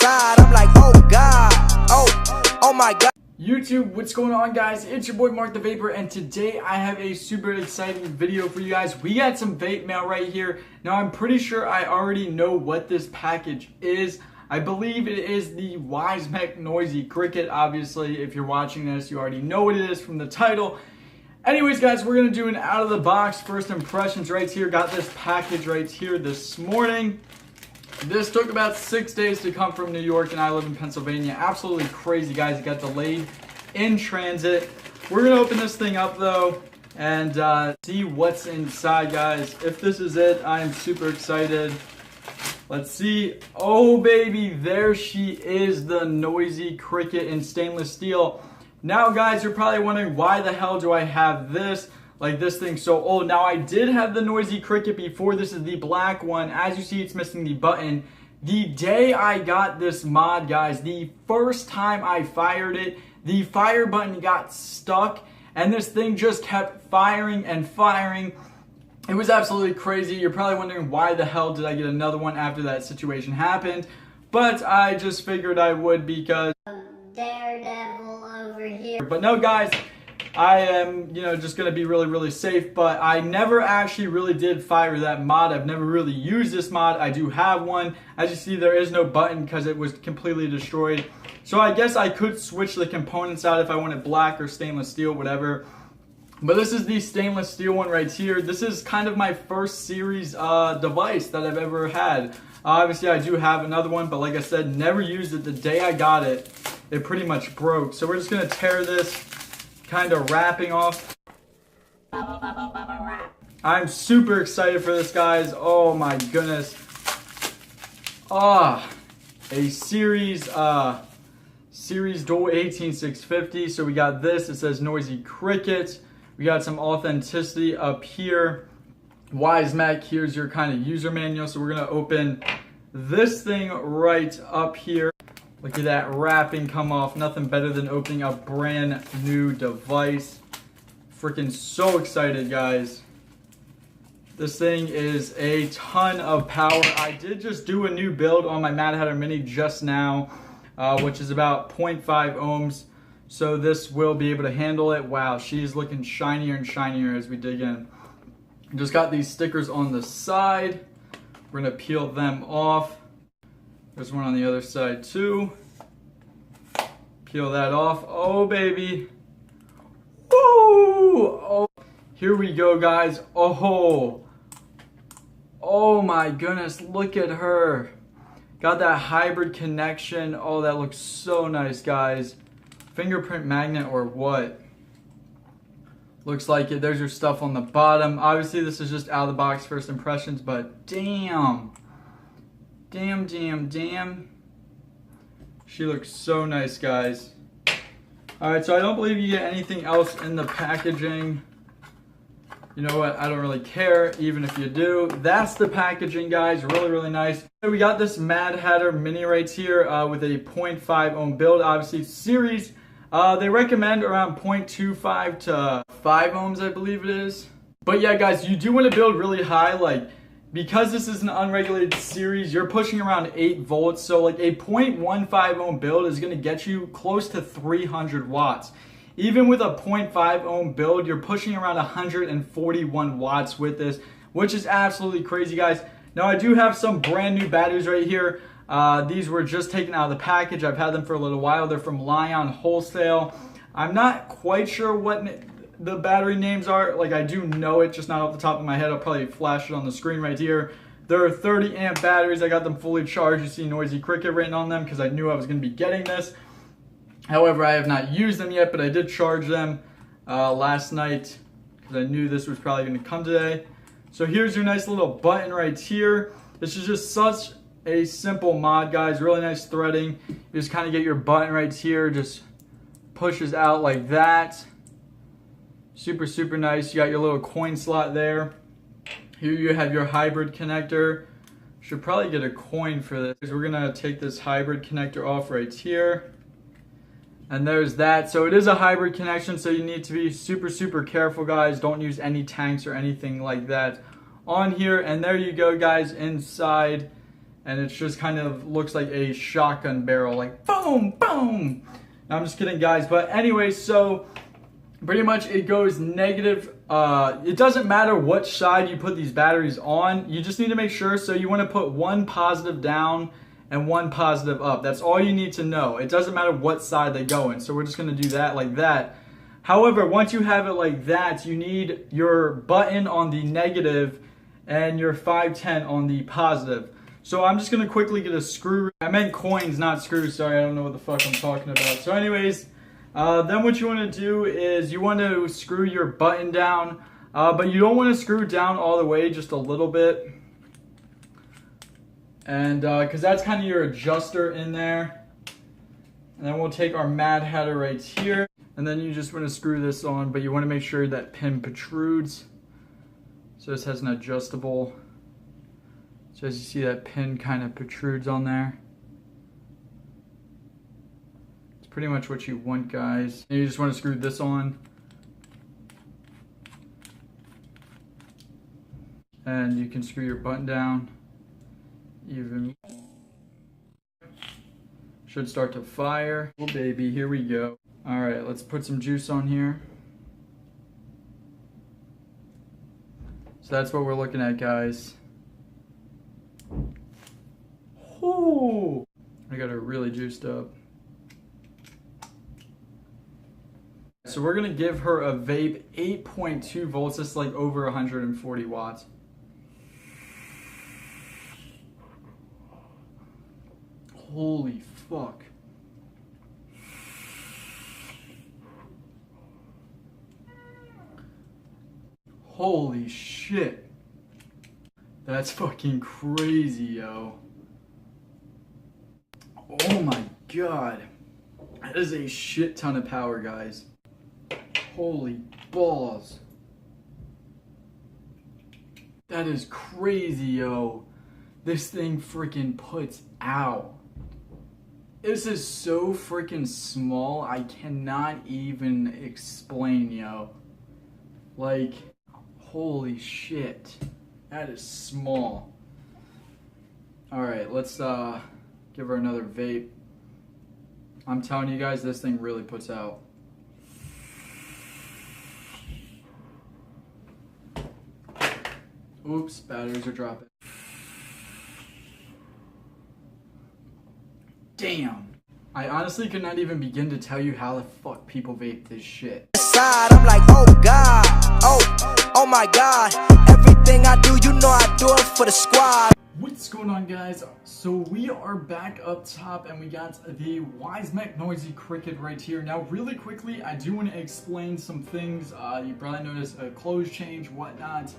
I'm like, oh God, oh my God. YouTube, what's going on, guys? It's your boy Mark the Vapor, and today I have a super exciting video for you guys. We got some vape mail right here. Now, I'm pretty sure I already know what this package is. I believe it is the Wismec Noisy Cricket. Obviously, if you're watching this, you already know what it is from the title. Anyways, guys, we're gonna do an out of the box first impressions right here. Got this package right here this morning. This took about 6 days to come from New York, and I live in Pennsylvania. Absolutely crazy, guys. It got delayed in transit. We're gonna open this thing up though and see what's inside, guys. If this is it, I am super excited. Let's see. Oh baby, there she is, the Noisy Cricket in stainless steel. Now, guys, you're probably wondering, why the hell do I have this? Like, this thing's so old. Now, I did have the Noisy Cricket before. This is the black one. As you see, it's missing the button. The day I got this mod, guys, the first time I fired it, the fire button got stuck, and this thing just kept firing and firing. It was absolutely crazy. You're probably wondering, why the hell did I get another one after that situation happened? But I just figured I would, because Daredevil over here. But no, guys, I am, just going to be really safe, but I never actually really did fire that mod. I've never really used this mod. I do have one. As you see, there is no button because it was completely destroyed. So I guess I could switch the components out if I wanted black or stainless steel, whatever. But this is the stainless steel one right here. This is kind of my first series device that I've ever had. Obviously, I do have another one, but like I said, never used it. The day I got it, it pretty much broke. So we're just going to tear this kind of wrapping off. I'm super excited for this, guys. Oh my goodness. A series dual 18650. So we got this. It says Noisy Cricket. We got some authenticity up here. Wismec, here's your kind of user manual. So we're gonna open this thing right up here. Look at that wrapping come off. Nothing better than opening a brand new device. Freaking so excited, guys. This thing is a ton of power. I did just do a new build on my Mad Hatter Mini just now, which is about 0.5 ohms. So this will be able to handle it. Wow, she's looking shinier and shinier as we dig in. Just got these stickers on the side. We're gonna peel them off. There's one on the other side too. Peel that off. Oh baby. Woo! Oh, here we go, guys. Oh my goodness, look at her. Got that hybrid connection. Oh, that looks so nice, guys. Fingerprint magnet or what? Looks like it. There's your stuff on the bottom. Obviously, this is just out of the box first impressions, but damn. Damn. She looks so nice, guys. Alright, so I don't believe you get anything else in the packaging. You know what? I don't really care, even if you do. That's the packaging, guys. Really nice. So we got this Mad Hatter Mini right here with a 0.5 ohm build. Obviously, series. They recommend around 0.25 to 5 ohms, I believe it is. But yeah, guys, you do want to build really high, like, because this is an unregulated series, you're pushing around 8 volts. So like a 0.15 ohm build is going to get you close to 300 watts. Even with a 0.5 ohm build, you're pushing around 141 watts with this, which is absolutely crazy, guys. Now, I do have some brand new batteries right here. These were just taken out of the package. I've had them for a little while. They're from Lion Wholesale. I'm not quite sure what the battery names are. Like, I do know it, just not off the top of my head. I'll probably flash it on the screen right here. There are 30 amp batteries. I got them fully charged. You see Noisy Cricket written on them because I knew I was going to be getting this. However, I have not used them yet, but I did charge them last night because I knew this was probably going to come today. So here's your nice little button right here. This is just such a simple mod, guys. Really nice threading. You just kind of get your button right here, just pushes out like that. Super nice. You got your little coin slot there. Here you have your hybrid connector. Should probably get a coin for this. We're gonna take this hybrid connector off right here. And there's that. So it is a hybrid connection, so you need to be super careful, guys. Don't use any tanks or anything like that on here. And there you go, guys, inside. and it just kind of looks like a shotgun barrel, like boom, boom. No, I'm just kidding, guys. But anyway, so pretty much it goes negative. It doesn't matter which side you put these batteries on. You just need to make sure. So you want to put one positive down and one positive up. That's all you need to know. It doesn't matter what side they go in. So we're just going to do that like that. However, once you have it like that, you need your button on the negative and your 510 on the positive. So I'm just going to quickly get a screw. I meant coins, not screws. Sorry, I don't know what the fuck I'm talking about. So anyways, then what you want to do is you want to screw your button down. But you don't want to screw down all the way, just a little bit. And because that's kind of your adjuster in there. And then we'll take our Mad Hatter right here. And then you just want to screw this on, but you want to make sure that pin protrudes. So this has an adjustable. So as you see, that pin kind of protrudes on there. It's pretty much what you want, guys. And you just want to screw this on. And you can screw your button down. Even should start to fire. Oh baby, here we go. All right, let's put some juice on here. So that's what we're looking at, guys. Ooh, I got it really juiced up. So we're gonna give her a vape 8.2 volts. That's like over 140 watts. Holy fuck. Holy shit. That's fucking crazy, yo. Oh my god. That is a shit ton of power, guys. Holy balls. That is crazy, yo. This thing freaking puts out. This is so freaking small, I cannot even explain, yo. Like, holy shit. That is small. Alright, let's give her another vape. I'm telling you guys, this thing really puts out. Oops, batteries are dropping. Damn. I honestly could not even begin to tell you how the fuck people vape this shit. I'm like, oh god, oh my god. Everything I do, you know I do it for the squad. What's going on, guys? So we are back up top and we got the Wismec Noisy Cricket right here. Now really quickly, I do want to explain some things. You probably noticed a clothes change, whatnot.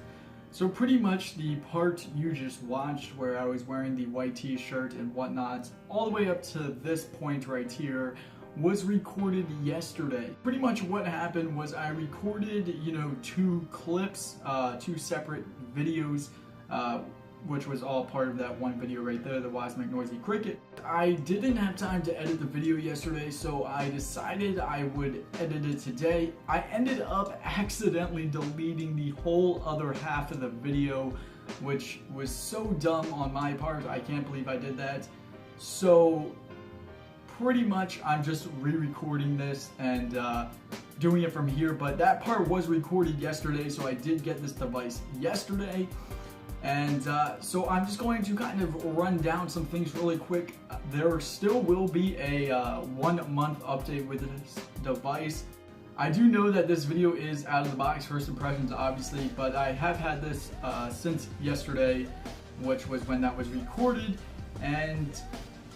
So pretty much the part you just watched where I was wearing the white t-shirt and whatnot, all the way up to this point right here, was recorded yesterday. Pretty much what happened was I recorded, you know, two clips, two separate videos, which was all part of that one video right there, the Wismec Noisy Cricket. I didn't have time to edit the video yesterday, so I decided I would edit it today. I ended up accidentally deleting the whole other half of the video, which was so dumb on my part. I can't believe I did that. So pretty much I'm just re-recording this and doing it from here, but that part was recorded yesterday, so I did get this device yesterday. And so I'm just going to kind of run down some things really quick. There still will be a 1 month update with this device. I do know that this video is out of the box first impressions, obviously, but I have had this since yesterday, which was when that was recorded. And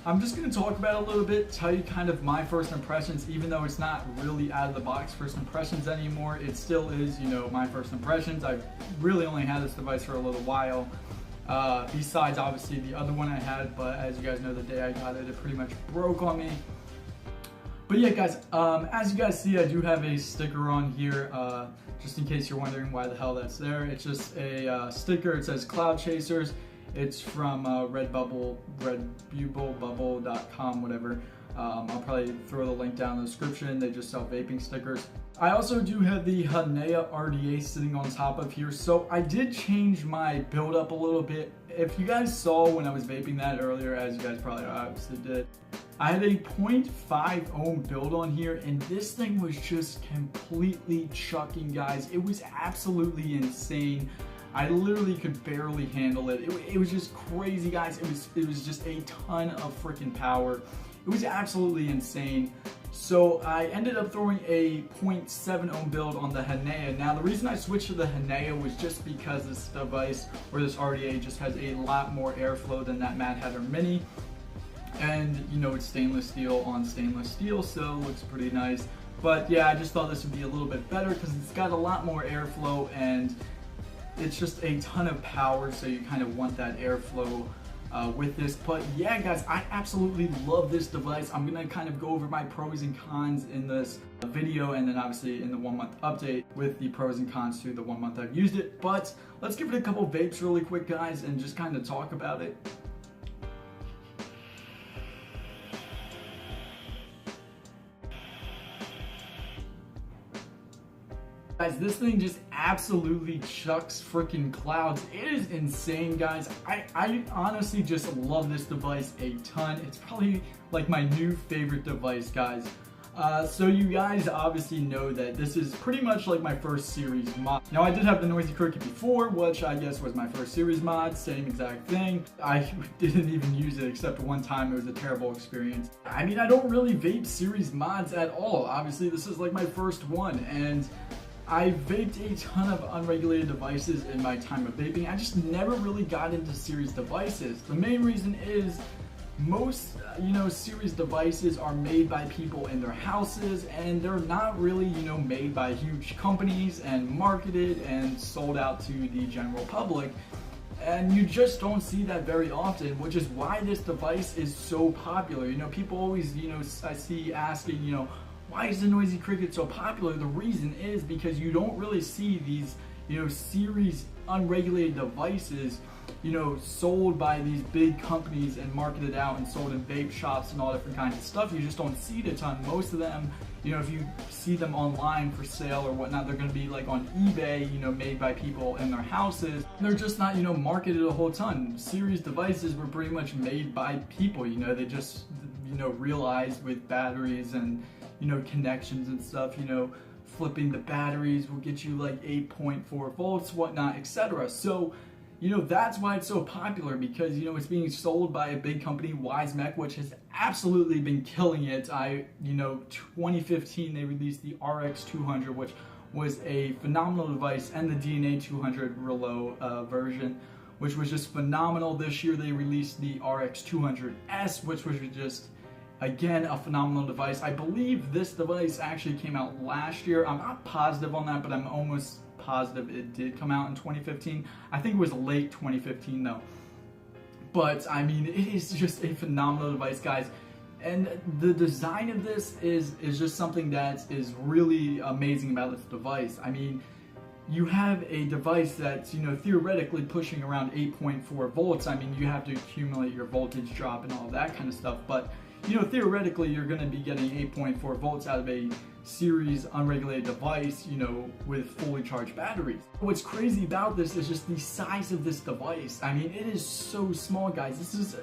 I'm just going to talk about it a little bit, tell you kind of my first impressions, even though it's not really out of the box first impressions anymore. It still is, you know, my first impressions. I've really only had this device for a little while, besides obviously the other one I had, but as you guys know, the day I got it, it pretty much broke on me. But yeah, guys, as you guys see, I do have a sticker on here, just in case you're wondering why the hell that's there. It's just a sticker. It says Cloud Chasers. It's from Redbubble, redbubble.com, whatever. I'll probably throw the link down in the description. They just sell vaping stickers. I also do have the Hanea RDA sitting on top of here. So I did change my build up a little bit If you guys saw when I was vaping that earlier, as you guys probably obviously did, I had a 0.5 ohm build on here, and this thing was just completely chucking, guys. It was absolutely insane. I literally could barely handle it. It was just crazy, guys. It was just a ton of freaking power. It was absolutely insane. So I ended up throwing a 0.7 ohm build on the Hanea. Now the reason I switched to the Hanea was just because this device, or this RDA, just has a lot more airflow than that Mad Hatter Mini. And you know, it's stainless steel on stainless steel, so it looks pretty nice. But yeah, I just thought this would be a little bit better because it's got a lot more airflow and it's just a ton of power, so you kind of want that airflow with this. But yeah, guys, I absolutely love this device. I'm gonna kind of go over my pros and cons in this video, and then obviously in the 1 month update with the pros and cons to the 1 month I've used it. But let's give it a couple vapes really quick, guys, and just kind of talk about it. Guys, this thing just absolutely chucks freaking clouds. It is insane, guys. I honestly just love this device a ton. It's probably like my new favorite device, guys. So you guys obviously know that this is pretty much like my first series mod. Now I did have the Noisy Cricket before, which I guess was my first series mod, same exact thing. I didn't even use it except one time. It was a terrible experience. I mean, I don't really vape series mods at all. Obviously this is like my first one, and I vaped a ton of unregulated devices in my time of vaping. I just never really got into series devices. The main reason is most, series devices are made by people in their houses, and they're not really, made by huge companies and marketed and sold out to the general public. And you just don't see that very often, which is why this device is so popular. People always, I see asking, why is the Noisy Cricket so popular? The reason is because you don't really see these, series unregulated devices, sold by these big companies and marketed out and sold in vape shops and all different kinds of stuff. You just don't see it a ton. Most of them, if you see them online for sale or whatnot, they're going to be like on eBay, made by people in their houses. They're just not, marketed a whole ton. Series devices were pretty much made by people, they just, realized with batteries and connections and stuff, flipping the batteries will get you like 8.4 volts, whatnot, etc. So, that's why it's so popular, because, it's being sold by a big company, Wismec, which has absolutely been killing it. 2015, they released the RX200, which was a phenomenal device, and the DNA200 Relo version, which was just phenomenal. This year, they released the RX200S, which was just, again, a phenomenal device. I believe this device actually came out last year. I'm not positive on that, but I'm almost positive it did come out in 2015. I think it was late 2015 though. But I mean, it is just a phenomenal device, guys. And the design of this is just something that is really amazing about this device. I mean, you have a device that's, theoretically pushing around 8.4 volts. I mean, you have to accumulate your voltage drop and all that kind of stuff, but theoretically, you're going to be getting 8.4 volts out of a series unregulated device, with fully charged batteries. What's crazy about this is just the size of this device. I mean, it is so small, guys.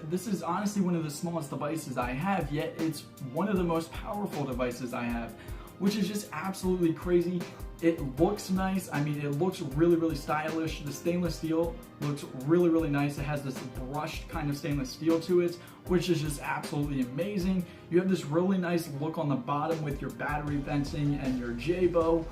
This is honestly one of the smallest devices I have, yet it's one of the most powerful devices I have, which is just absolutely crazy. It looks nice. I mean, it looks really, really stylish. The stainless steel looks really, really nice. It has this brushed kind of stainless steel to it, which is just absolutely amazing. You have this really nice look on the bottom with your battery venting and your J-bow.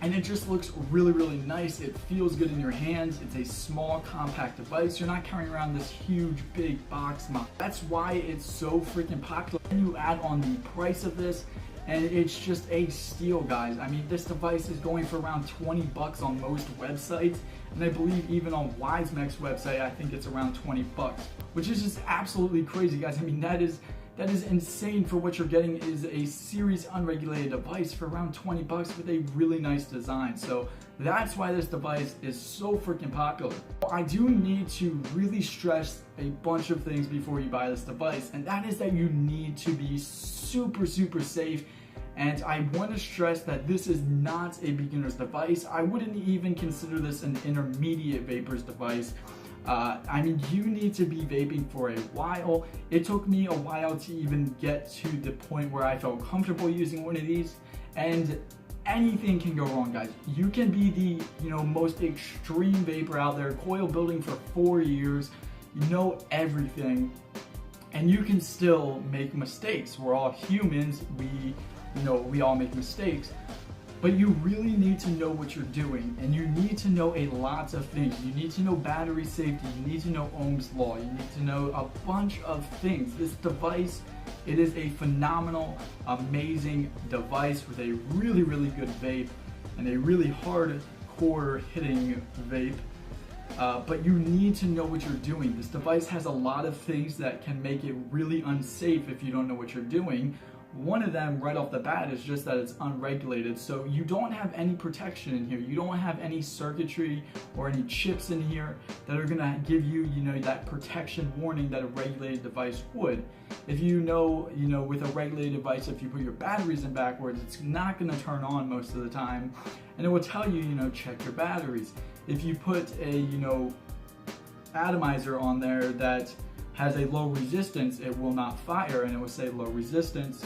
And it just looks really, really nice. It feels good in your hands. It's a small, compact device. You're not carrying around this huge, big box mod. That's why it's so freaking popular. And you add on the price of this, and it's just a steal, guys. I mean, this device is going for around 20 bucks on most websites, and I believe even on Wismec's website, I think it's around 20 bucks, which is just absolutely crazy, guys. I mean, that is insane for what you're getting is a series unregulated device for around 20 bucks with a really nice design. So that's why this device is so freaking popular. I do need to really stress a bunch of things before you buy this device, and that is that you need to be super, super safe. And I want to stress that this is not a beginner's device. I wouldn't even consider this an intermediate vapor's device. I mean, you need to be vaping for a while. It took me a while to even get to the point where I felt comfortable using one of these, and anything can go wrong, guys. You can be the, you know, most extreme vapor out there, coil building for 4 years, you know everything, and you can still make mistakes. We're all humans, we all make mistakes. But you really need to know what you're doing, and you need to know a lot of things. You need to know battery safety, you need to know Ohm's law, you need to know a bunch of things. This device, it is a phenomenal, amazing device with a really, really good vape and a really hardcore hitting vape. But you need to know what you're doing. This device has a lot of things that can make it really unsafe if you don't know what you're doing. One of them right off the bat is just that it's unregulated, so you don't have any protection in here. You don't have any circuitry or any chips in here that are gonna give you, you know, that protection warning that a regulated device would. If you know, with a regulated device, if you put your batteries in backwards, it's not gonna turn on most of the time, and it will tell you, you know, check your batteries. If you put a, you know, atomizer on there that has a low resistance, it will not fire, and it will say low resistance.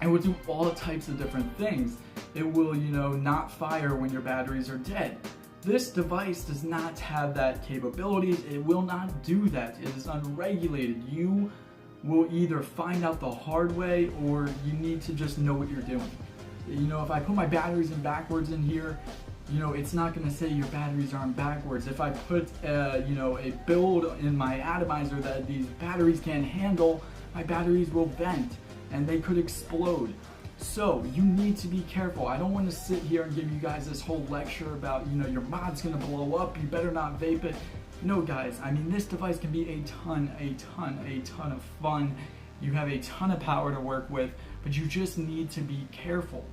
It will do all types of different things. It will, you know, not fire when your batteries are dead. This device does not have that capabilities. It will not do that. It is unregulated. You will either find out the hard way, or you need to just know what you're doing. You know, if I put my batteries in backwards in here, you know, it's not going to say your batteries are in backwards. If I put, you know, a build in my atomizer that these batteries can't handle, my batteries will vent and they could explode. So you need to be careful. I don't want to sit here and give you guys this whole lecture about, you know, your mod's going to blow up, you better not vape it. No, guys, I mean, this device can be a ton of fun. You have a ton of power to work with, but you just need to be careful.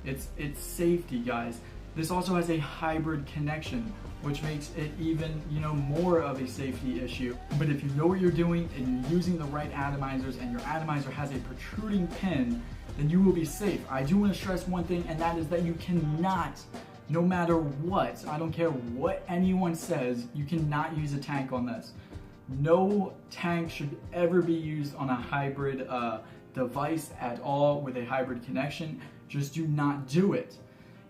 It's safety, guys. This also has a hybrid connection, which makes it even, you know, more of a safety issue. But if you know what you're doing and you're using the right atomizers, and your atomizer has a protruding pin, then you will be safe. I do want to stress one thing, and that is that you cannot, no matter what, I don't care what anyone says, you cannot use a tank on this. No tank should ever be used on a hybrid device at all with a hybrid connection. Just do not do it.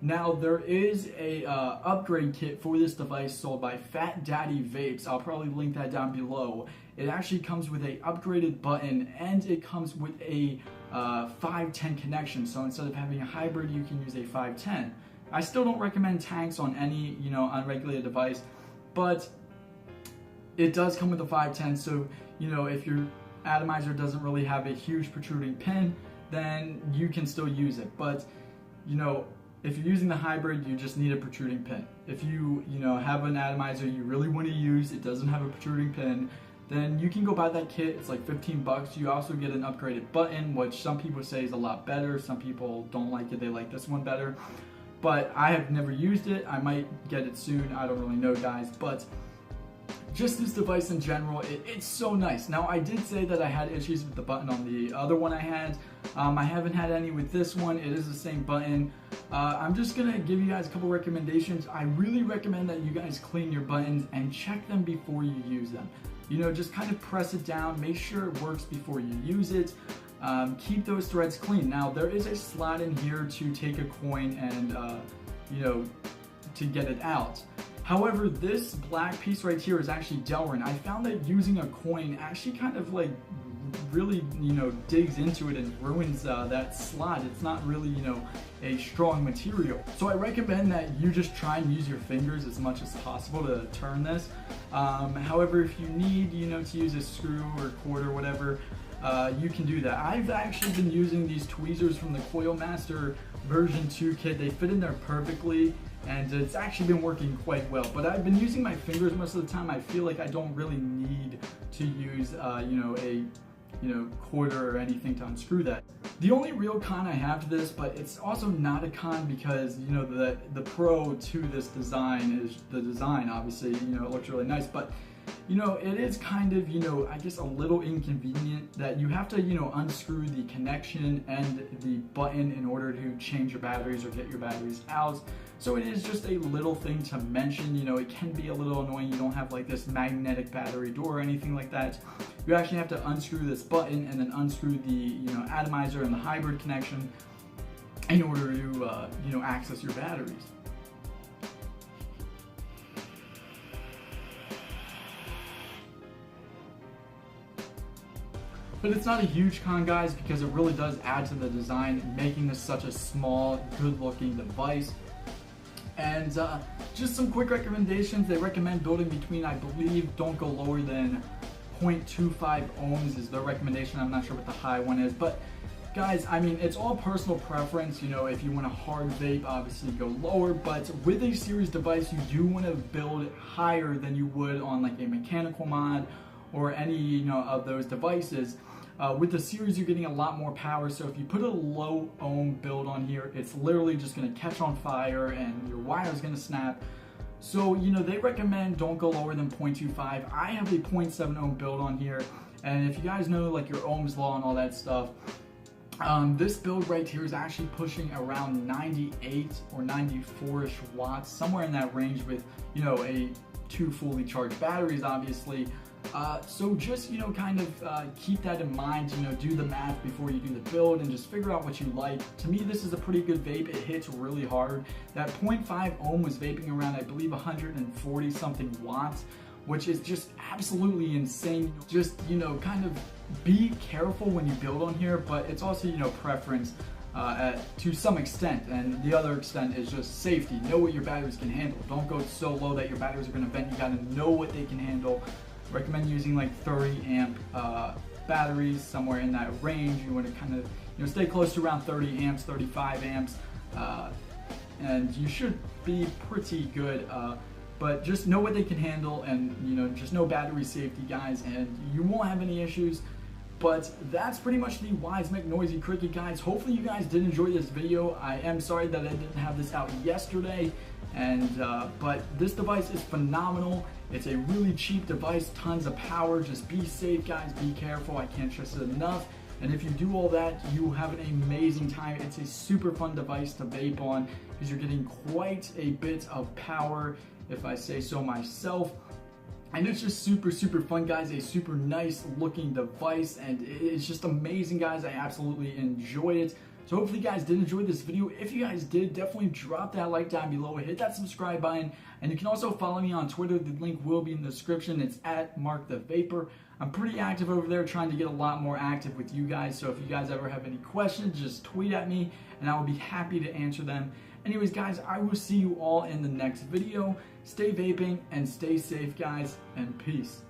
Now, there is a upgrade kit for this device sold by Fat Daddy Vapes. I'll probably link that down below. It actually comes with a upgraded button, and it comes with a 510 connection. So instead of having a hybrid, you can use a 510. I still don't recommend tanks on any, you know, unregulated device, but it does come with a 510. So, you know, if your atomizer doesn't really have a huge protruding pin, then you can still use it. But, you know, if you're using the hybrid, you just need a protruding pin. If you have an atomizer you really want to use, it doesn't have a protruding pin, then you can go buy that kit. It's like 15 bucks. You also get an upgraded button, which some people say is a lot better. Some people don't like it. They like this one better. But I have never used it. I might get it soon. I don't really know, guys. But just this device in general, it's so nice. Now, I did say that I had issues with the button on the other one I had. I haven't had any with this one. It is the same button. I'm just gonna give you guys a couple recommendations. I really recommend that you guys clean your buttons and check them before you use them. You know, just kind of press it down, make sure it works before you use it. Keep those threads clean. Now, there is a slot in here to take a coin and, you know, to get it out. However, this black piece right here is actually Delrin. I found that using a coin actually kind of like really, you know, digs into it and ruins that slot. It's not really, you know, a strong material. So I recommend that you just try and use your fingers as much as possible to turn this. However, if you need, you know, to use a screw or cord or whatever, you can do that. I've actually been using these tweezers from the Coil Master version 2 kit. They fit in there perfectly, and it's actually been working quite well. But I've been using my fingers most of the time. I feel like I don't really need to use, you know, a quarter or anything to unscrew that. The only real con I have to this, but it's also not a con because, you know, the pro to this design is the design. Obviously, you know, it looks really nice, but you know, it is kind of, you know, I guess a little inconvenient that you have to, you know, unscrew the connection and the button in order to change your batteries or get your batteries out. So it is just a little thing to mention. You know, it can be a little annoying. You don't have like this magnetic battery door or anything like that. You actually have to unscrew this button and then unscrew the, you know, atomizer and the hybrid connection in order to, you know, access your batteries. But it's not a huge con, guys, because it really does add to the design, making this such a small, good-looking device. And just some quick recommendations. They recommend building between, I believe, don't go lower than 0.25 ohms is their recommendation. I'm not sure what the high one is, but guys, I mean, it's all personal preference. You know, if you want a hard vape, obviously go lower, but with a series device, you do want to build higher than you would on like a mechanical mod or any, you know, of those devices. With the series, you're getting a lot more power, so if you put a low ohm build on here, it's literally just going to catch on fire and your wire is going to snap. So, you know, they recommend don't go lower than 0.25. I have a 0.7 ohm build on here, and if you guys know like your Ohm's law and all that stuff, this build right here is actually pushing around 98 or 94-ish watts, somewhere in that range with, you know, two fully charged batteries, obviously. So just, you know, kind of keep that in mind, you know, do the math before you do the build and just figure out what you like. To me, this is a pretty good vape. It hits really hard. That 0.5 ohm was vaping around, I believe, 140 something watts, which is just absolutely insane. Just, you know, kind of be careful when you build on here, but it's also, you know, preference to some extent, and the other extent is just safety. Know what your batteries can handle. Don't go so low that your batteries are going to vent. You got to know what they can handle. Recommend using like 30 amp batteries, somewhere in that range. You want to kind of, you know, stay close to around 30 amps, 35 amps, and you should be pretty good. But just know what they can handle, and, you know, just know battery safety, guys, and you won't have any issues. But that's pretty much the Wismec Noisy Cricket, guys. Hopefully you guys did enjoy this video. I am sorry that I didn't have this out yesterday, and but this device is phenomenal. It's a really cheap device, tons of power. Just be safe, guys. Be careful. I can't stress it enough. And if you do all that, you have an amazing time. It's a super fun device to vape on because you're getting quite a bit of power, if I say so myself. And it's just super, super fun, guys. A super nice looking device, and it's just amazing, guys. I absolutely enjoy it. So hopefully you guys did enjoy this video. If you guys did, definitely drop that like down below, hit that subscribe button, and you can also follow me on Twitter. The link will be in the description. It's at @MarkTheVapor. I'm pretty active over there, trying to get a lot more active with you guys. So if you guys ever have any questions, just tweet at me and I will be happy to answer them. Anyways, guys, I will see you all in the next video. Stay vaping and stay safe, guys, and peace.